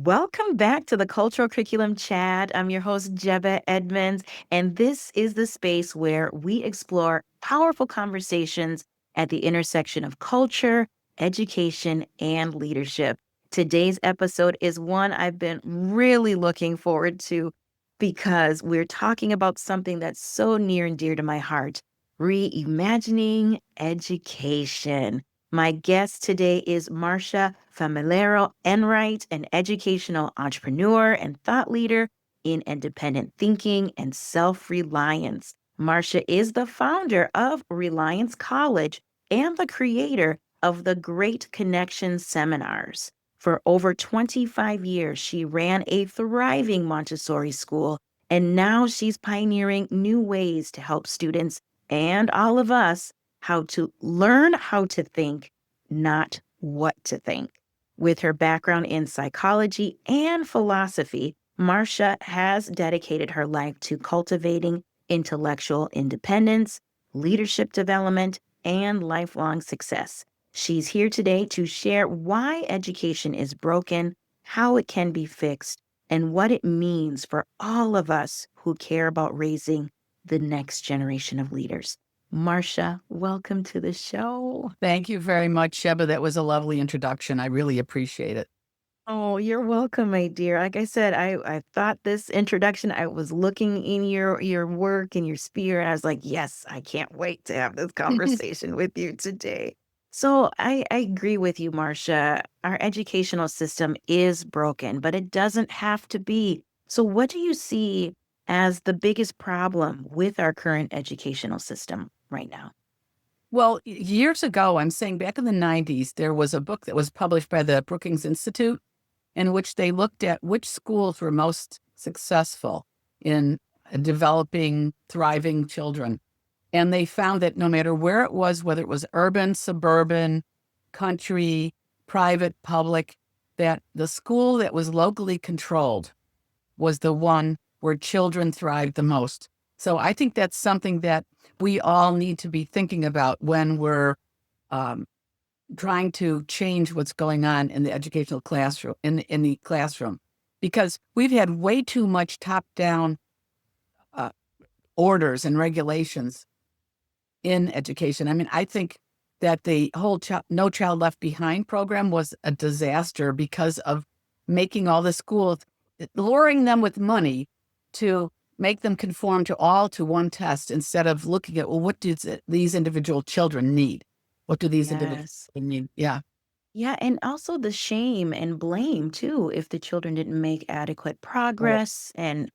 Welcome back to the Cultural Curriculum Chat. I'm your host, Jeba Edmonds, and this is the space where we explore powerful conversations at the intersection of culture, education, and leadership. Today's episode is one I've been really looking forward to because we're talking about something that's so near and dear to my heart: reimagining education. My guest today is Marsha Familaro Enright, an educational entrepreneur and thought leader in independent thinking and self-reliance. Marsha is the founder of Reliance College and the creator of the Great Connection seminars. For over 25 years, she ran a thriving Montessori school, and now she's pioneering new ways to help students and all of us how to learn how to think, not what to think. With her background in psychology and philosophy, Marsha has dedicated her life to cultivating intellectual independence, leadership development, and lifelong success. She's here today to share why education is broken, how it can be fixed, and what it means for all of us who care about raising the next generation of leaders. Marsha, welcome to the show. Thank you very much, Sheba. That was a lovely introduction. I really appreciate it. Oh, you're welcome, my dear. Like I said, I thought this introduction, I was looking in your work and your sphere. I was like, yes, I can't wait to have this conversation with you today. So I agree with you, Marcia. Our educational system is broken, but it doesn't have to be. So what do you see as the biggest problem with our current educational system right now? Well, years ago, I'm saying back in the 90s, there was a book that was published by the Brookings Institute in which they looked at which schools were most successful in developing thriving children. And they found that no matter where it was, whether it was urban, suburban, country, private, public, that the school that was locally controlled was the one where children thrived the most. So I think that's something that we all need to be thinking about when we're um, trying to change what's going on in the educational classroom, in the classroom, because we've had way too much top-down uh, orders and regulations in education. I mean, I think that the whole No Child Left Behind program was a disaster because of making all the schools, luring them with money to make them conform to one test instead of looking at, well, what do these individual children need? What do these individuals Yes. need? Yeah. Yeah, and also the shame and blame too if the children didn't make adequate Oh, progress and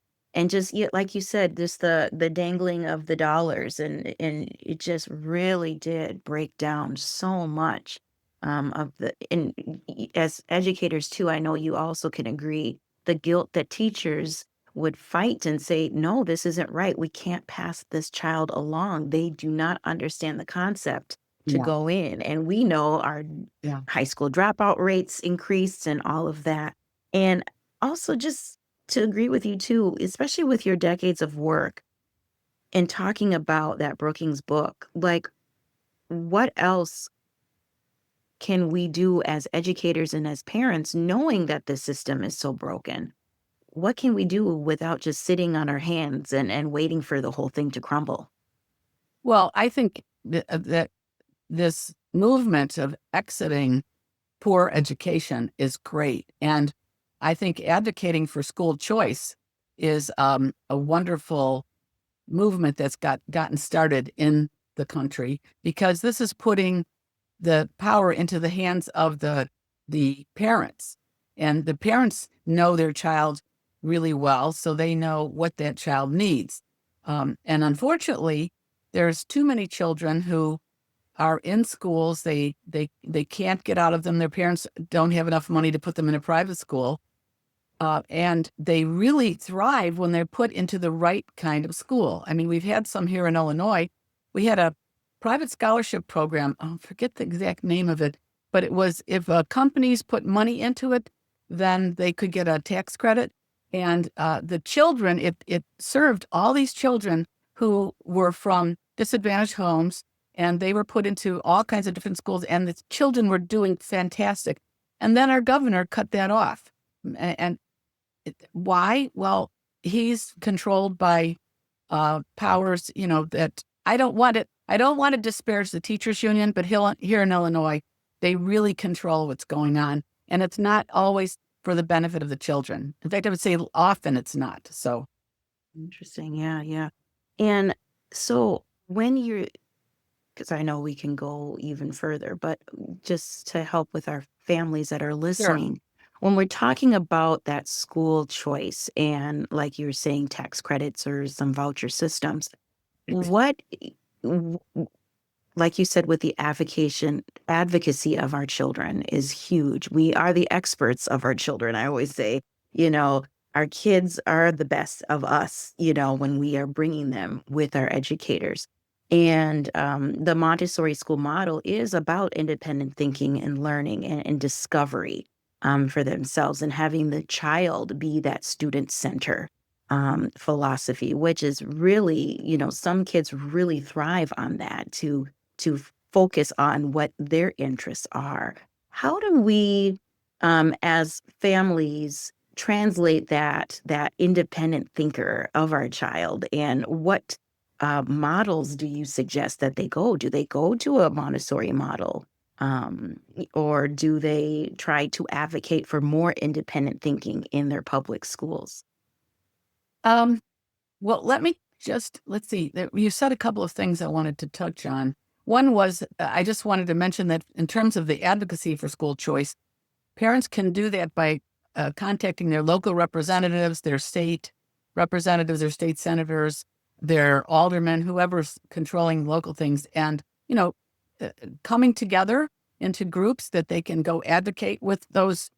just yeah, like you said, just the dangling of the dollars and it just really did break down so much of the and as educators too, I know you also can agree the guilt that teachers would fight and say, no, this isn't right. We can't pass this child along. They do not understand the concept to yeah. go in. And we know our Yeah. high school dropout rates increased and all of that. And also just to agree with you too, especially with your decades of work and talking about that Brookings book, like what else can we do as educators and as parents knowing that the system is so broken? What can we do without just sitting on our hands and waiting for the whole thing to crumble? Well, I think that this movement of exiting poor education is great. And I think advocating for school choice is a wonderful movement that's gotten started in the country, because this is putting the power into the hands of the parents. And the parents know their child really well, so they know what that child needs. And unfortunately, there's too many children who are in schools. They can't get out of them. Their parents don't have enough money to put them in a private school. And they really thrive when they're put into the right kind of school. I mean, we've had some here in Illinois. We had a private scholarship program. I forget the exact name of it, but it was if companies put money into it, then they could get a tax credit. And the children, it served all these children who were from disadvantaged homes, and they were put into all kinds of different schools, and the children were doing fantastic. And then our governor cut that off. And why? Well, he's controlled by powers, that I don't want it. I don't want to disparage the teachers union, but here in Illinois, they really control what's going on. And it's not always for the benefit of the children. In fact, I would say often it's not. So Interesting. Yeah, yeah. And so when you're, because I know we can go even further, but just to help with our families that are sure. listening, when we're talking about that school choice and like you were saying, tax credits or some voucher systems, what like you said, with the advocacy of our children is huge. We are the experts of our children. I always say, you know, our kids are the best of us, when we are bringing them with our educators. And the Montessori school model is about independent thinking and learning and discovery for themselves and having the child be that student center philosophy, which is really, some kids really thrive on that to focus on what their interests are. How do we, as families, translate that independent thinker of our child, and what models do you suggest that they go? Do they go to a Montessori model? Or do they try to advocate for more independent thinking in their public schools? Um, well, let's see. You said a couple of things I wanted to touch on. One was I just wanted to mention that in terms of the advocacy for school choice, parents can do that by contacting their local representatives, their state representatives, their state senators, their aldermen, whoever's controlling local things, and uh, coming together into groups that they can go advocate with those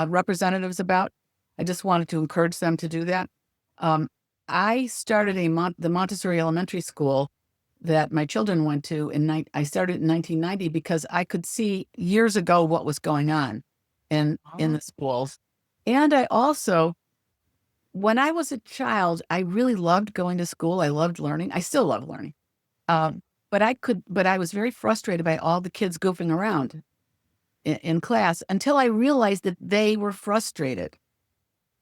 representatives about. I just wanted to encourage them to do that. Um, I started the Montessori Elementary School that my children went to I started in 1990 because I could see years ago what was going on in Oh, the schools. And I also, when I was a child, I really loved going to school. I loved learning. I still love learning. Um, but I was very frustrated by all the kids goofing around in class until I realized that they were frustrated,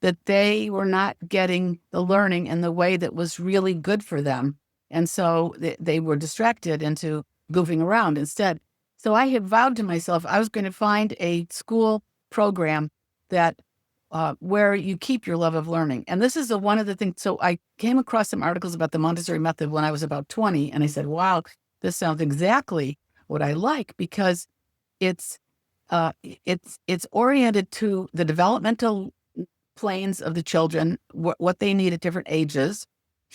that they were not getting the learning in the way that was really good for them. And so they were distracted into goofing around instead. So I had vowed to myself I was going to find a school program that where you keep your love of learning. And this is one of the things. So I came across some articles about the Montessori method when I was about 20, and I said, "Wow, this sounds exactly what I like," because it's it's oriented to the developmental planes of the children, what they need at different ages.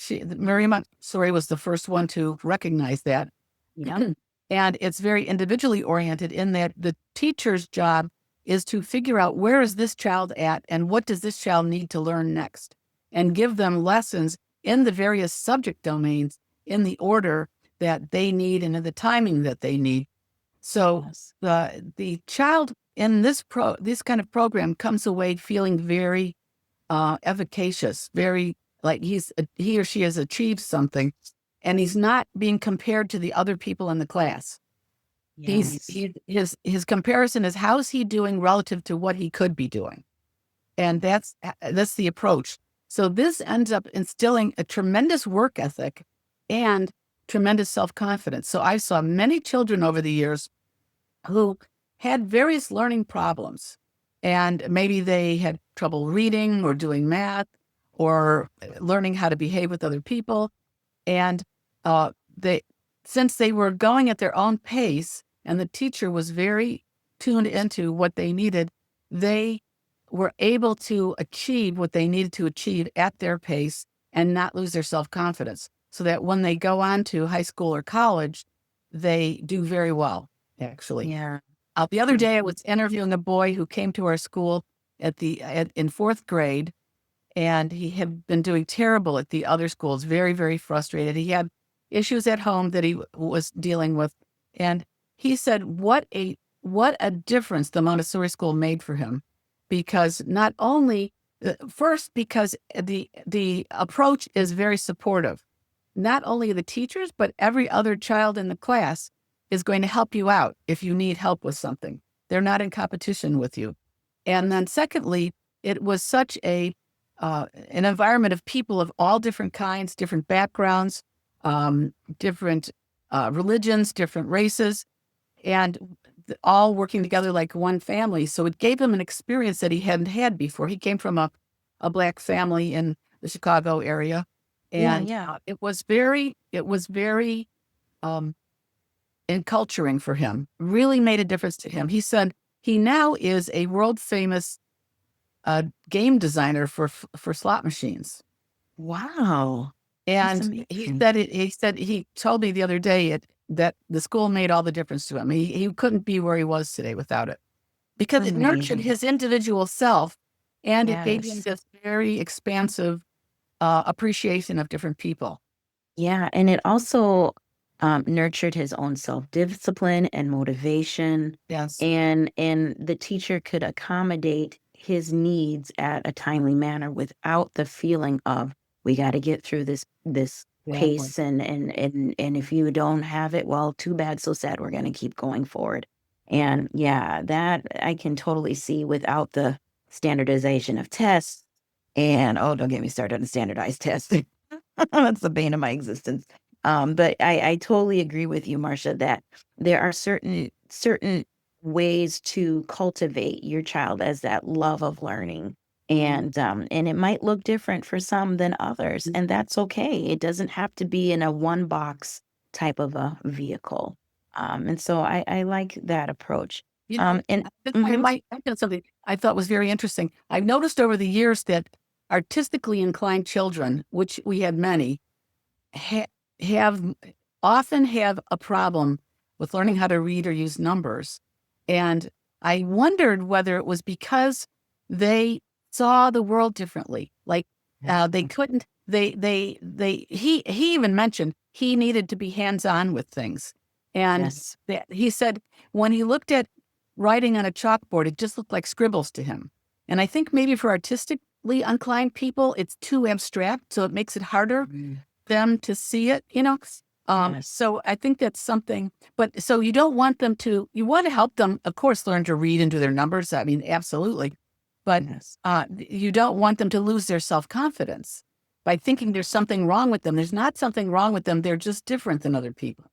Maria Montessori was the first one to recognize that. yeah. And it's very individually oriented in that the teacher's job is to figure out where is this child at and what does this child need to learn next, and give them lessons in the various subject domains in the order that they need and in the timing that they need. So Yes. the child in this kind of program comes away feeling very efficacious, very like he or she has achieved something, and he's not being compared to the other people in the class. Yes. His comparison is how's he doing relative to what he could be doing, and that's the approach. So this ends up instilling a tremendous work ethic and tremendous self confidence. So I saw many children over the years who had various learning problems. And maybe they had trouble reading or doing math or learning how to behave with other people. And they, since they were going at their own pace and the teacher was very tuned into what they needed, they were able to achieve what they needed to achieve at their pace and not lose their self confidence. So that when they go on to high school or college, they do very well, actually. Yeah. The other day, I was interviewing a boy who came to our school in fourth grade, and he had been doing terrible at the other schools, very, very frustrated. He had issues at home that he was dealing with, and he said, what a difference the Montessori school made for him, because not only first because the approach is very supportive, not only the teachers but every other child in the class is going to help you out if you need help with something. They're not in competition with you. And then secondly, it was such an environment of people of all different kinds, different backgrounds, different religions, different races, and all working together like one family. So it gave him an experience that he hadn't had before. He came from a Black family in the Chicago area, Yeah, and yeah. it was very um, enculturing for him. Really made a difference to him. He said he now is a world famous game designer for slot machines. Wow. That's And amazing. he told me the other day that the school made all the difference to him. He couldn't be where he was today without it because it nurtured Amazing. his individual self and it gave him Yes. this very expansive appreciation of different people. Yeah, and it also nurtured his own self-discipline and motivation, Yes. and the teacher could accommodate his needs at a timely manner without the feeling of we got to get through this Exactly. pace, and if you don't have it, well, too bad, so sad. We're going to keep going forward. And yeah, that I can totally see without the standardization of tests. And oh, don't get me started on standardized testing. That's the bane of my existence. But I totally agree with you, Marcia, that there are certain ways to cultivate your child as that love of learning. And it might look different for some than others, and that's okay. It doesn't have to be in a one box type of a vehicle. And so I like that approach. You know, And this I mhm, might mention something I thought was very interesting. I've noticed over the years that artistically inclined children, which we had many, ha have often have a problem with learning how to read or use numbers. And I wondered whether it was because they saw the world differently. Like they couldn't, he even mentioned he needed to be hands-on with things. And yes, that he said when he looked at writing on a chalkboard, it just looked like scribbles to him. And I think maybe for artistically inclined people, it's too abstract. So it makes it harder them to see it, you know? yes, So I think that's something, but so you want to help them, of course, learn to read and do their numbers. I mean, absolutely. But yes. you don't want them to lose their self-confidence by thinking there's something wrong with them. There's not something wrong with them. They're just different than other people.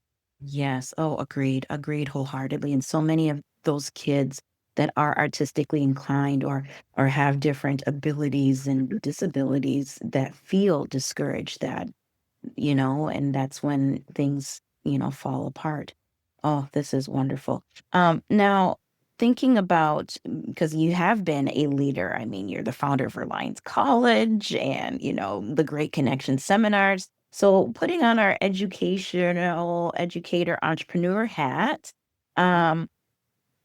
Yes. Oh, agreed wholeheartedly. And so many of those kids that are artistically inclined or have different abilities and disabilities that feel discouraged that, and that's when things, fall apart. Oh, this is wonderful. Now thinking about because you have been a leader, I mean, you're the founder of Reliance College and, the Great Connection seminars. So putting on our educational educator entrepreneur hat, um,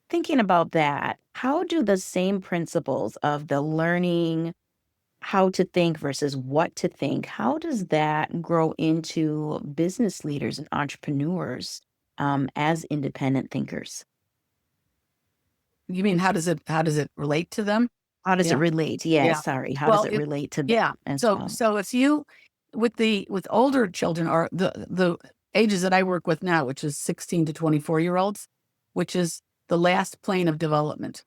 thinking about that, how do the same principles of the learning how to think versus what to think, how does that grow into business leaders and entrepreneurs as independent thinkers? You mean how does it relate to them? How does it Yeah. relate? Yeah, Yeah. sorry. How does Well, it relate to them yeah. as So well? so if you with older children or the ages that I work with now, which is 16 to 24-year-olds, which is the last plane of development.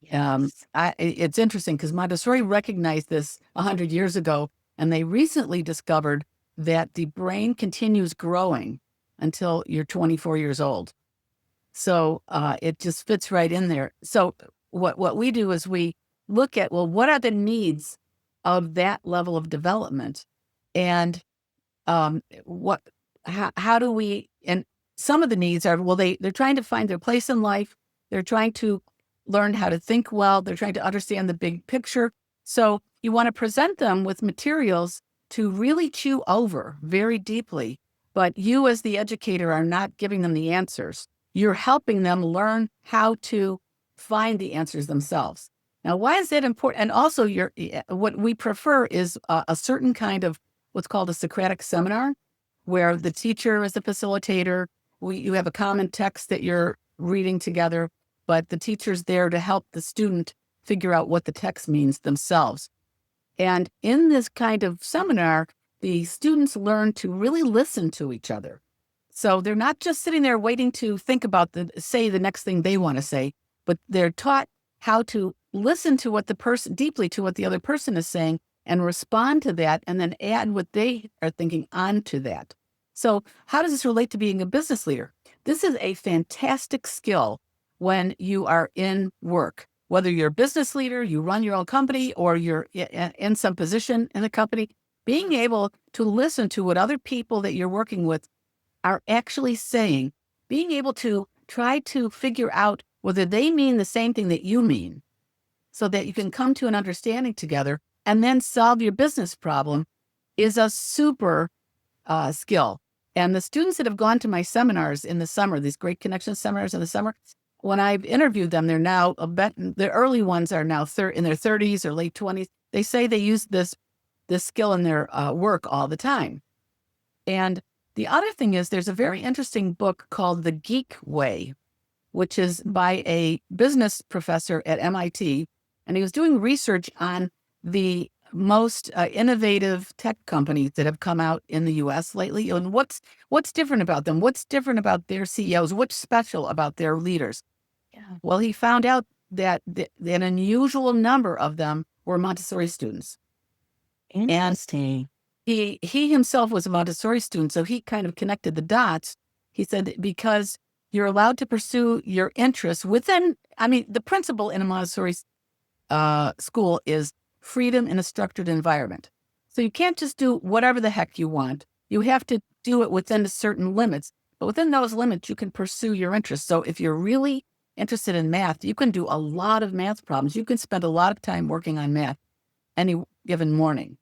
Yes. It's interesting because Montessori recognized this 100 years ago, and they recently discovered that the brain continues growing until you're 24 years old. So it just fits right in there. So what we do is we look at, well, what are the needs of that level of development, and what how do we, and some of the needs are, well, they're trying to find their place in life. They're trying to learn how to think well. They're trying to understand the big picture. So you want to present them with materials to really chew over very deeply. But you as the educator are not giving them the answers. You're helping them learn how to find the answers themselves. Now, why is that important? And also, what we prefer is a certain kind of what's called a Socratic seminar, where the teacher is the facilitator. You have a common text that you're reading together, but the teacher's there to help the student figure out what the text means themselves. And in this kind of seminar, the students learn to really listen to each other. So they're not just sitting there waiting to think about say the next thing they want to say, but they're taught how to listen to what the person, deeply to what the other person is saying, and respond to that, and then add what they are thinking onto that. So how does this relate to being a business leader? This is a fantastic skill when you are in work, whether you're a business leader, you run your own company, or you're in some position in the company. Being able to listen to what other people that you're working with are actually saying, being able to try to figure out whether they mean the same thing that you mean, so that you can come to an understanding together and then solve your business problem, is a super skill. And the students that have gone to my seminars in the summer, these Great Connection seminars in the summer, when I've interviewed them, they're now, the early ones are now in their 30s or late 20s. They say they use this skill in their work all the time. And the other thing is, there's a very interesting book called The Geek Way, which is by a business professor at MIT. And he was doing research on the most innovative tech companies that have come out in the US lately. And what's different about them? What's different about their CEOs? What's special about their leaders? Yeah. Well, he found out that an unusual number of them were Montessori students. Interesting. He himself was a Montessori student, so he kind of connected the dots. He said, because you're allowed to pursue your interests within, I mean, the principle in a Montessori school is freedom in a structured environment. So you can't just do whatever the heck you want. You have to do it within certain limits. But within those limits, you can pursue your interests. So if you're really interested in math, you can do a lot of math problems. You can spend a lot of time working on math any given morning,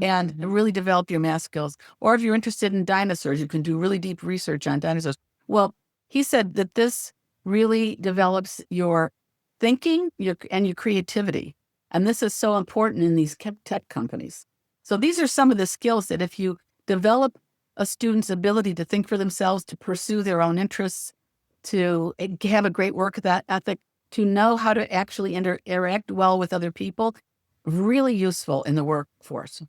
and really develop your math skills. Or if you're interested in dinosaurs, you can do really deep research on dinosaurs. Well, he said that this really develops your thinking and your creativity. And this is so important in these tech companies. So these are some of the skills that if you develop a student's ability to think for themselves, to pursue their own interests, to have a great work ethic, to know how to actually interact well with other people, really useful in the workforce.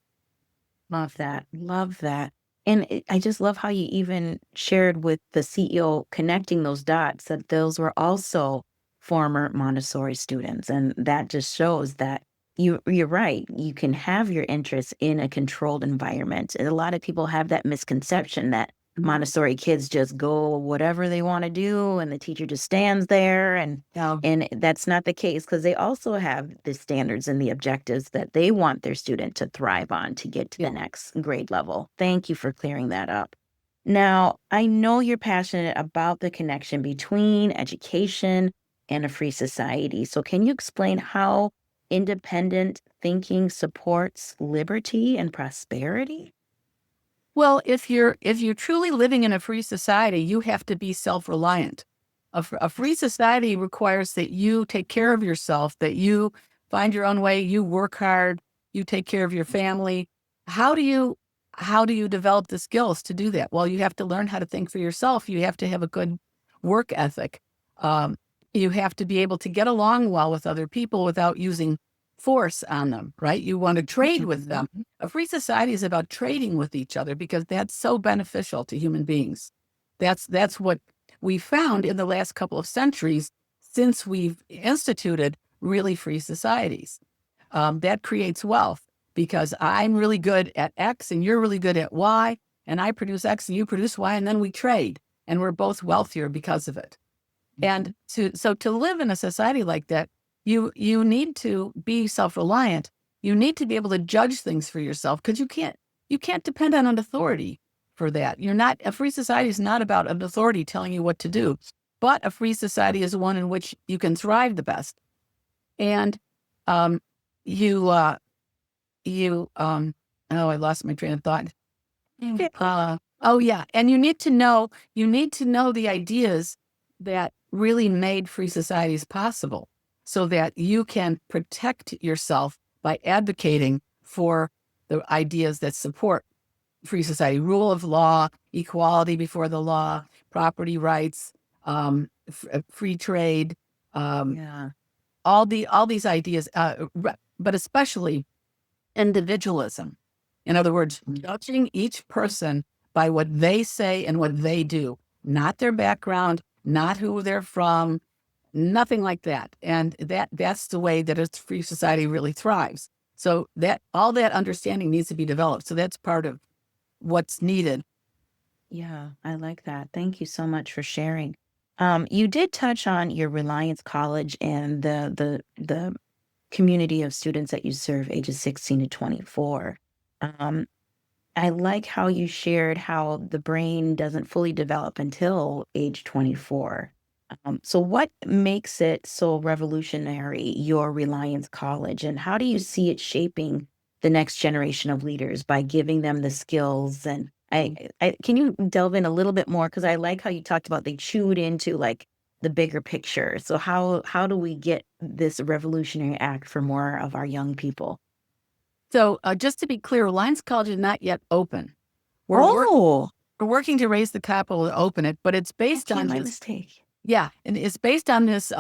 Love that. Love that. And I just love how you even shared with the CEO connecting those dots that those were also former Montessori students. And that just shows that you're right. You can have your interests in a controlled environment. And a lot of people have that misconception that Montessori kids just go whatever they want to do and the teacher just stands there, and that's not the case, because they also have the standards and the objectives that they want their student to thrive on to get to the next grade level. Thank you for clearing that up. Now, I know you're passionate about the connection between education and a free society. So can you explain how independent thinking supports liberty and prosperity? Well, if you're truly living in a free society, you have to be self-reliant. A free society requires that you take care of yourself, that you find your own way, you work hard, you take care of your family. How do you develop the skills to do that? Well, you have to learn how to think for yourself. You have to have a good work ethic. Um, you have to be able to get along well with other people without using force on them, right? You want to trade with them. A free society is about trading with each other because that's so beneficial to human beings. That's what we found in the last couple of centuries since we've instituted really free societies. That creates wealth because I'm really good at X and you're really good at Y, and I produce X and you produce Y, and then we trade, and we're both wealthier because of it. And to live in a society like that, you need to be self-reliant. You need to be able to judge things for yourself, because you can't depend on an authority for that. A free society is not about an authority telling you what to do, but a free society is one in which you can thrive the best. And you I lost my train of thought. Oh yeah, and you need to know the ideas that really made free societies possible, so that you can protect yourself by advocating for the ideas that support free society: rule of law, equality before the law, property rights, free trade, Yeah. all these ideas, but especially individualism. In other words, judging each person by what they say and what they do, not their background, not who they're from, Nothing like that. And that's the way that a free society really thrives. So that all that understanding needs to be developed. So that's part of what's needed. Yeah, I like that. Thank you so much for sharing. You did touch on your Reliance College and the community of students that you serve, ages 16 to 24. Um, I like how you shared how the brain doesn't fully develop until age 24. So what makes it so revolutionary, your Reliance College, and how do you see it shaping the next generation of leaders by giving them the skills? And can you delve in a little bit more? Because I like how you talked about they chewed into like the bigger picture. So how do we get this revolutionary act for more of our young people? So just to be clear, Reliance College is not yet open. We're work, Oh, we're working to raise the capital to open it, but it's based okay, on my this. mistake. Yeah, and it's based on this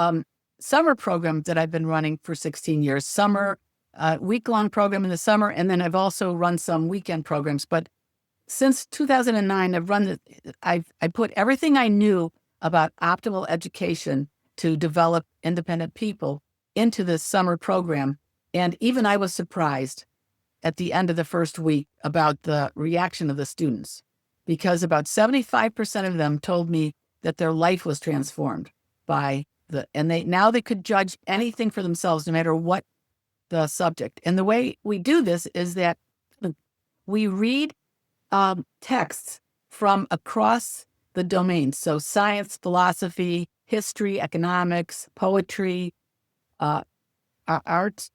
summer program that I've been running for 16 years. Summer, week-long program in the summer, and then I've also run some weekend programs. But since 2009, I put everything I knew about optimal education to develop independent people into this summer program. And even I was surprised at the end of the first week about the reaction of the students, because about 75% of them told me that their life was transformed by and they could judge anything for themselves, no matter what the subject. And the way we do this is that we read texts from across the domains. So science, philosophy, history, economics, poetry, uh, art,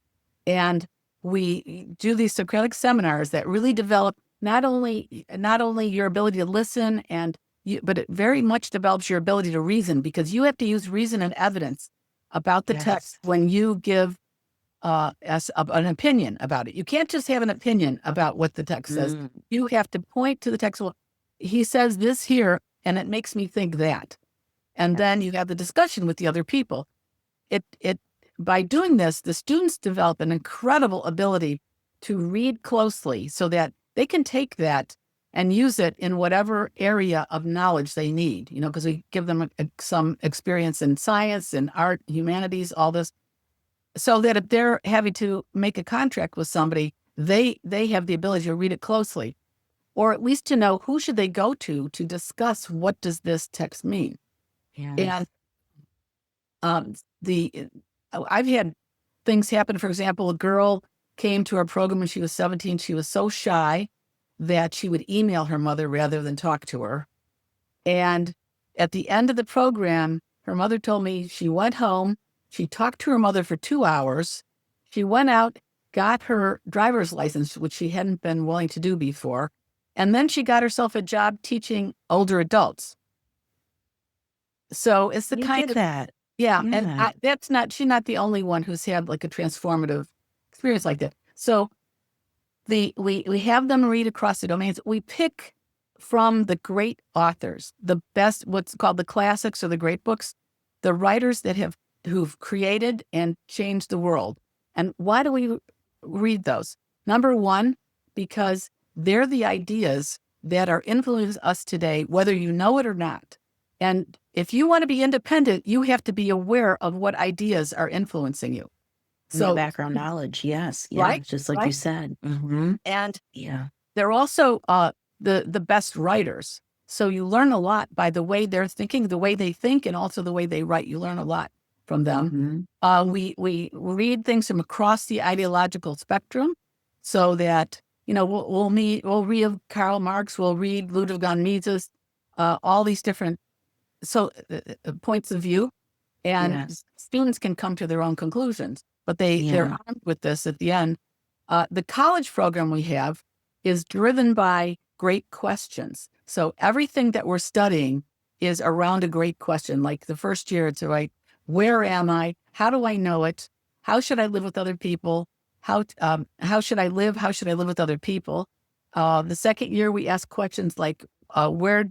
and we do these Socratic seminars that really develop not only your ability to listen but it very much develops your ability to reason, because you have to use reason and evidence about the text Yes. when you give an opinion about it. You can't just have an opinion about what the text says. Mm, You have to point to the text. Well, he says this here, and it makes me think that. And then yes. you have the discussion with the other people. It by doing this, the students develop an incredible ability to read closely so that they can take that and use it in whatever area of knowledge they need, because we give them some experience in science and art, humanities, all this, so that if they're having to make a contract with somebody, they have the ability to read it closely, or at least to know who should they go to discuss what does this text mean. And Yes. um, the I've had things happen. For example, a girl came to our program when she was 17. She was so shy that she would email her mother rather than talk to her. And at the end of the program, her mother told me she went home, she talked to her mother for 2 hours. She went out, got her driver's license, which she hadn't been willing to do before. And then she got herself a job teaching older adults. So it's the You kind did of, that. yeah. And Yeah. she's not the only one who's had like a transformative experience like that. So we have them read across the domains. We pick from the great authors, the best, what's called the classics or the great books, the writers who've created and changed the world. And why do we read those? Number one, because they're the ideas that are influencing us today, whether you know it or not. And if you want to be independent, you have to be aware of what ideas are influencing you. The So, background knowledge. Yes. Yeah. right, Just like you right. said. Hmm. And Yeah. they're also the best writers. So you learn a lot by the way they're thinking, the way they think, and also the way they write. You learn a lot from them. Hmm. We read things from across the ideological spectrum, so that we'll read Karl Marx, we'll read Ludwig von Mises, all these different points of view, and Yes. students can come to their own conclusions. But they're Yeah. armed with this at the end. The college program we have is driven by great questions. So everything that we're studying is around a great question. Like the first year, it's like, where am I? How do I know it? How should I live with other people? How should I live? How should I live with other people? The second year, we ask questions like, where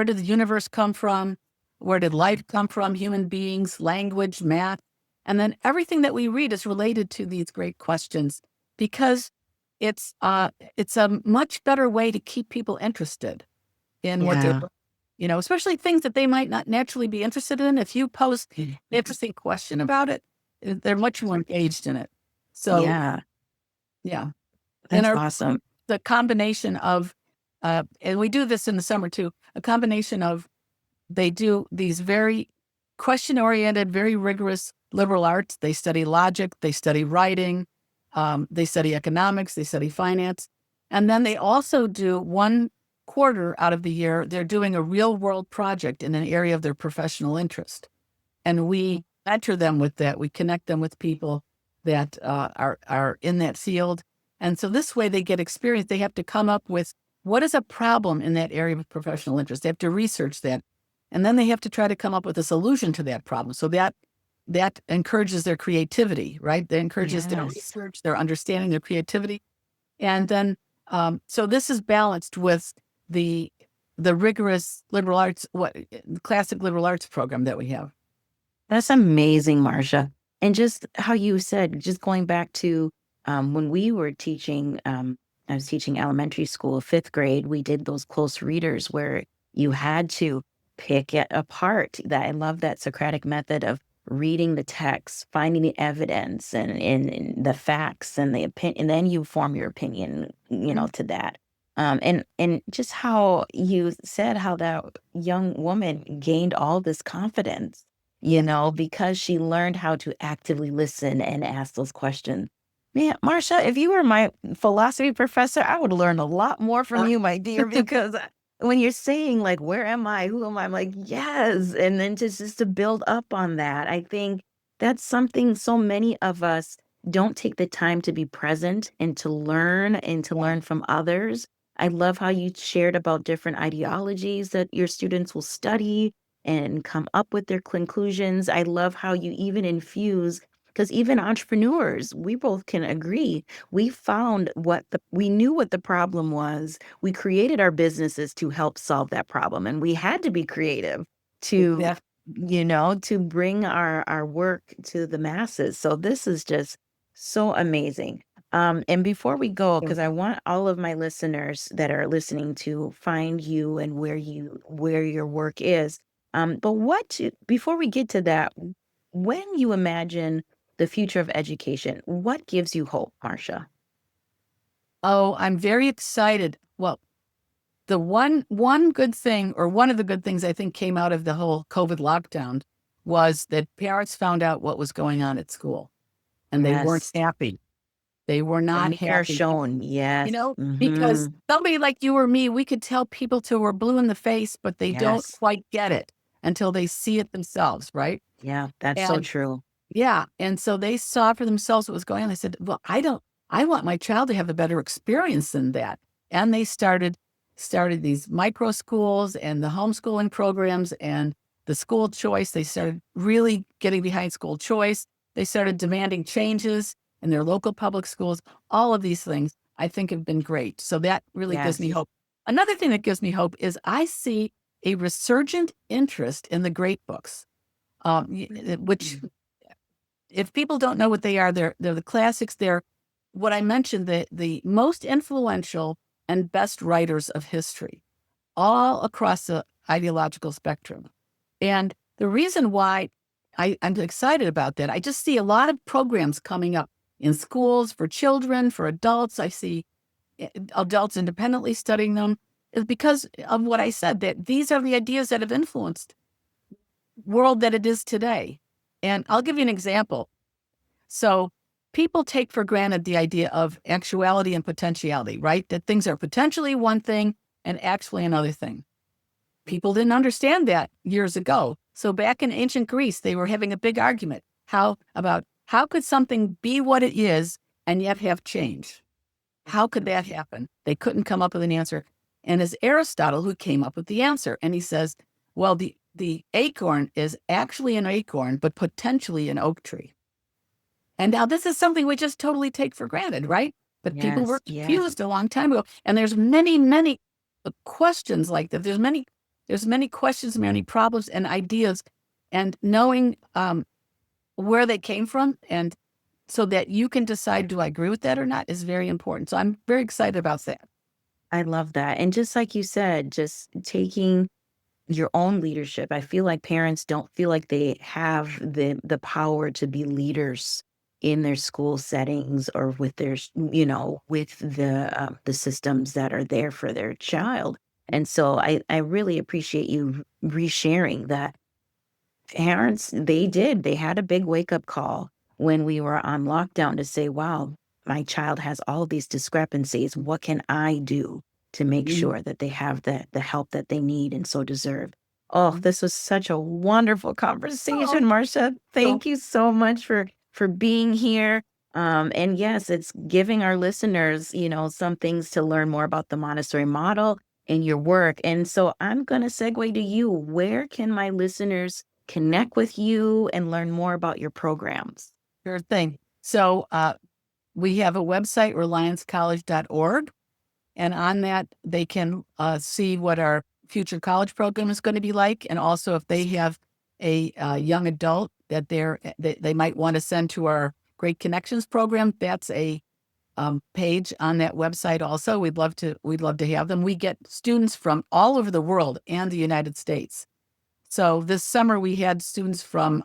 did the universe come from? Where did life come from? Human beings, language, math. And then everything that we read is related to these great questions, because it's a much better way to keep people interested in what they're Yeah. learning. especially things that they might not naturally be interested in. If you pose an interesting question about it, they're much more engaged in it. So, Yeah, yeah. And that's awesome. the combination of, and we do this in the summer too, a combination of, they do these very question-oriented, very rigorous liberal arts. They study logic, they study writing, they study economics, they study finance. And then they also do 1 quarter out of the year, they're doing a real-world project in an area of their professional interest. And we mentor them with that. We connect them with people that are in that field. And so this way they get experience. They have to come up with what is a problem in that area of professional interest. They have to research that. And then they have to try to come up with a solution to that problem. So that encourages their creativity, right? That encourages their Yes. research, their understanding, their creativity. And then, so this is balanced with the rigorous liberal arts, classic liberal arts program that we have. That's amazing, Marsha. And just how you said, just going back to when we were teaching, I was teaching elementary school, fifth grade, we did those close readers where you had to pick it apart. That I love that Socratic method of reading the text, finding the evidence and the facts and the opinion, and then you form your opinion, to that. And just how you said how that young woman gained all this confidence, because she learned how to actively listen and ask those questions. Man, Marsha, if you were my philosophy professor, I would learn a lot more from you, my dear, because when you're saying like, where am I? Who am I? I'm like, yes. And then just to build up on that, I think that's something so many of us don't take the time to be present and to learn from others. I love how you shared about different ideologies that your students will study and come up with their conclusions. I love how you even infuse, because even entrepreneurs, we both can agree, we knew what the problem was. We created our businesses to help solve that problem. And we had to be creative to, Exactly. to bring our work to the masses. So this is just so amazing. And before we go, because I want all of my listeners that are listening to find you and where your work is. But before we get to that, when you imagine the future of education, what gives you hope, Marsha? Oh, I'm very excited. Well, the one good thing, or one of the good things I think came out of the whole COVID lockdown, was that parents found out what was going on at school, and they weren't Yes. happy. They were The not mirror happy, shown. Yes. because Mm-hmm. somebody like you or me, we could tell people till we're blue in the face, but they don't Yes. quite get it until they see it themselves, right? Yeah, that's so And true. yeah, and so they saw for themselves what was going on. They said, "Well, I want my child to have a better experience than that." And they started these micro schools and the homeschooling programs and the school choice. They started really getting behind school choice. They started demanding changes in their local public schools. All of these things I think have been great. So that really gives me Yes. hope. Another thing that gives me hope is I see a resurgent interest in the great books, which, if people don't know what they are, they're the classics. They're what I mentioned, the most influential and best writers of history, all across the ideological spectrum. And the reason why I'm excited about that, I just see a lot of programs coming up in schools for children, for adults. I see adults independently studying them, is because of what I said, that these are the ideas that have influenced world that it is today. And I'll give you an example. So people take for granted the idea of actuality and potentiality, right? That things are potentially one thing and actually another thing. People didn't understand that years ago. So back in ancient Greece, they were having a big argument. How could something be what it is and yet have change? How could that happen? They couldn't come up with an answer. And it's Aristotle who came up with the answer. And he says, well, the acorn is actually an acorn, but potentially an oak tree. And now this is something we just totally take for granted, right? But people were Yes. Yes. confused a long time ago. And there's many questions like that. There's many questions, many problems and ideas, and knowing where they came from, and so that you can decide, do I agree with that or not, is very important. So I'm very excited about that. I love that. And just like you said, just taking your own leadership. I feel like parents don't feel like they have the power to be leaders in their school settings or with their, with the systems that are there for their child. And so I really appreciate you resharing that parents, they had a big wake up call when we were on lockdown to say, wow, my child has all of these discrepancies. What can I do to make Mhm. sure that they have the help that they need and so deserve? Oh, Mhm. this was such a wonderful Oh, conversation, Marsha. so Thank you so much for being here. And yes, it's giving our listeners, some things to learn more about the Montessori model in your work. And so I'm going to segue to you. Where can my listeners connect with you and learn more about your programs? sure thing. So we have a website, reliancecollege.org. And on that, they can see what our future college program is going to be like. And also if they have a young adult that they might want to send to our Great Connections program, that's a page on that website also. We'd love to have them. We get students from all over the world and the United States. So this summer we had students from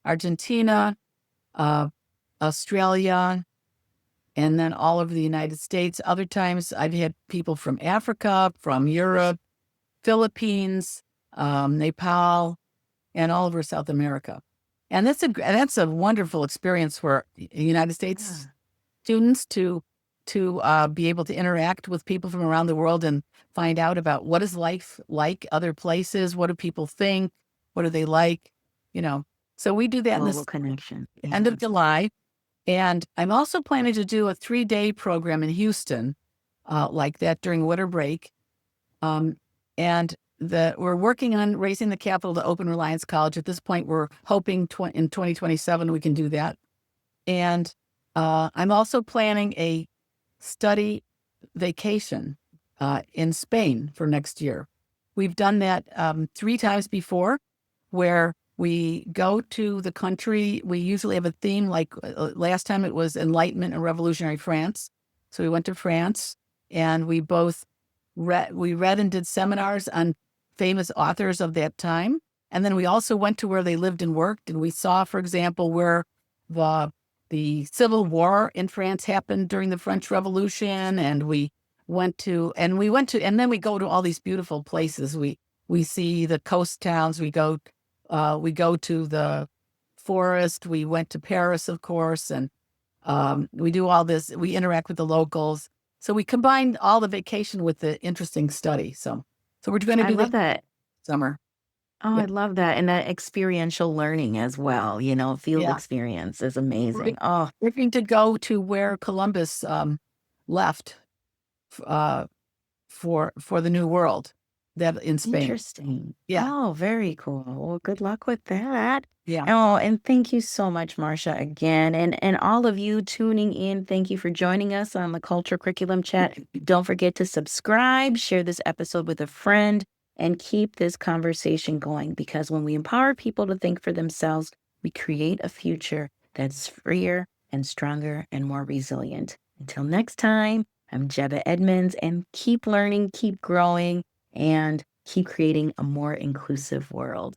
Argentina, uh, Australia, and then all over the United States. Other times I've had people from Africa, from Europe, Philippines, Nepal, and all over South America. And that's a wonderful experience for United States Yeah. students to be able to interact with people from around the world and find out about what is life like other places, what do people think, what do they like, you know. So we do that in Global this connection. end of Yeah. July. And I'm also planning to do a 3-day program in Houston, like that during winter break. Um, and we're working on raising the capital to open Reliance College. At this point, we're hoping in 2027 we can do that. And I'm also planning a study vacation in Spain for next year. We've done that 3 times before, where we go to the country. We usually have a theme, like last time it was Enlightenment and Revolutionary France. So we went to France, and we read and did seminars on famous authors of that time. And then we also went to where they lived and worked, and we saw, for example, where the the Civil War in France happened during the French Revolution, and and then we go to all these beautiful places. We see the coast towns. We go to the forest. We went to Paris, of course, and we do all this. We interact with the locals. So we combine all the vacation with the interesting study. So we're going to I do that love that. summer. Oh, Yeah, I love that. And that experiential learning as well, field yeah. experience is We're amazing. Oh, looking to go to where Columbus left uh, for the New World, that in Spain. interesting. Yeah, Oh, very cool. Well, good luck with that. yeah. Oh, and thank you so much, Marsha, again. And all of you tuning in, thank you for joining us on the Culture Curriculum Chat. Don't forget to subscribe, share this episode with a friend, and keep this conversation going because when we empower people to think for themselves, we create a future that's freer and stronger and more resilient. Until next time, I'm Jeba Edmonds, and keep learning, keep growing, and keep creating a more inclusive world.